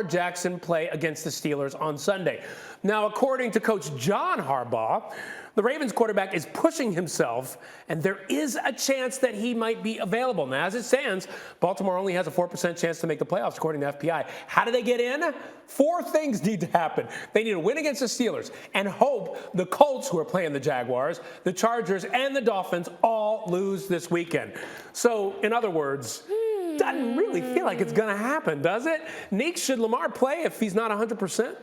Jackson play against the Steelers on Sunday. Now, according to Coach John Harbaugh, the Ravens quarterback is pushing himself, and there is a chance that he might be available. Now, as it stands, Baltimore only has a 4% chance to make the playoffs, according to FPI. How do they get in? 4 things need to happen. They need to win against the Steelers and hope the Colts, who are playing the Jaguars, the Chargers, and the Dolphins all lose this weekend. So, in other words, doesn't really feel like it's going to happen, does it? Neek, should Lamar play if he's not 100%?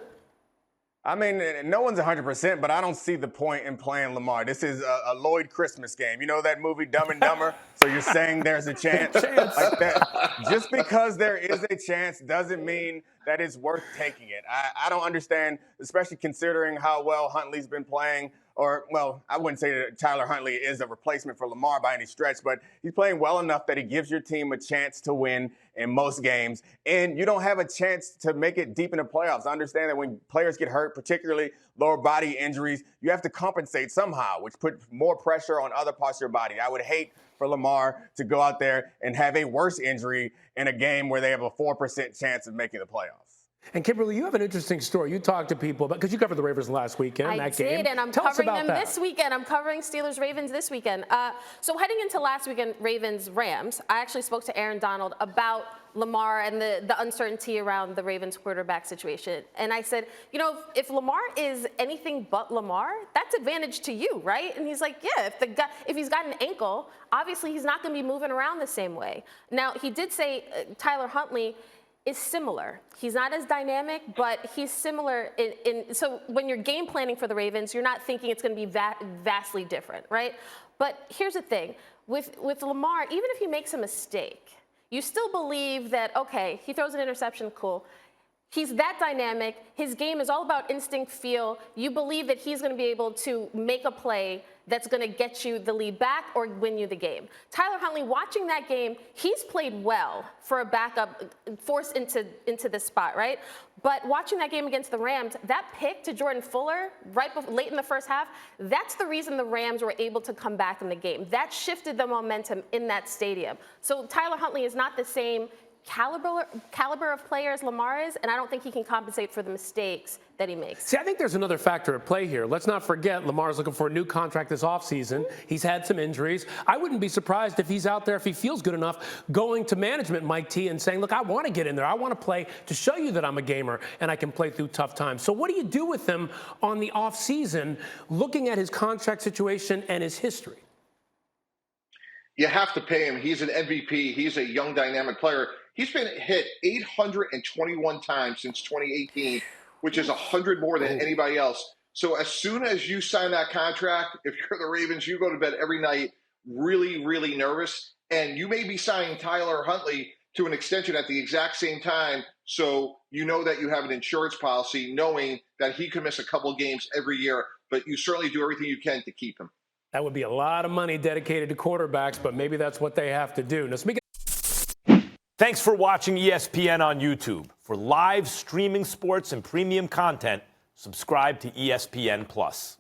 I mean, no one's 100%, but I don't see the point in playing Lamar. This is a Lloyd Christmas game. You know that movie Dumb and Dumber? So you're saying there's a chance like that. Just because there is a chance doesn't mean that it's worth taking it. I don't understand, especially considering how well Huntley's been playing. Or, well, I wouldn't say that Tyler Huntley is a replacement for Lamar by any stretch, but he's playing well enough that he gives your team a chance to win in most games. And you don't have a chance to make it deep in the playoffs. I understand that when players get hurt, particularly lower body injuries, you have to compensate somehow, which puts more pressure on other parts of your body. I would hate for Lamar to go out there and have a worse injury in a game where they have a 4% chance of making the playoffs. And Kimberly, you have an interesting story. You talked to people, because you covered the Ravens last weekend. I did, and I'm covering them this weekend. I'm covering Steelers-Ravens this weekend. So heading into last weekend, Ravens-Rams, I actually spoke to Aaron Donald about Lamar and the uncertainty around the Ravens quarterback situation. And I said, you know, if Lamar is anything but Lamar, that's advantage to you, right? And he's like, yeah, if he's got an ankle, obviously he's not going to be moving around the same way. Now, he did say Tyler Huntley is similar. He's not as dynamic, but he's similar so when you're game planning for the Ravens, you're not thinking it's going to be vastly different, right? But here's the thing. With Lamar, even if he makes a mistake, you still believe that, okay, he throws an interception, cool. He's that dynamic. His game is all about instinct, feel. You believe that he's going to be able to make a play that's going to get you the lead back or win you the game. Tyler Huntley, watching that game, he's played well for a backup forced into this spot, right? But watching that game against the Rams, that pick to Jordan Fuller late in the first half, that's the reason the Rams were able to come back in the game. That shifted the momentum in that stadium. So Tyler Huntley is not the same caliber of player as Lamar is, and I don't think he can compensate for the mistakes that he makes. See, I think there's another factor at play here. Let's not forget Lamar's looking for a new contract this offseason. He's had some injuries. I wouldn't be surprised if he's out there, if he feels good enough, going to management, Mike T, and saying, look, I want to get in there. I want to play to show you that I'm a gamer and I can play through tough times. So what do you do with him on the offseason, looking at his contract situation and his history? You have to pay him. He's an MVP. He's a young, dynamic player. He's been hit 821 times since 2018, which is 100 more than anybody else. So as soon as you sign that contract, if you're the Ravens, you go to bed every night really, really nervous. And you may be signing Tyler Huntley to an extension at the exact same time. So you know that you have an insurance policy knowing that he could miss a couple of games every year. But you certainly do everything you can to keep him. That would be a lot of money dedicated to quarterbacks, but maybe that's what they have to do. Now, speaking. Thanks for watching ESPN on YouTube. For live streaming sports and premium content, subscribe to ESPN+.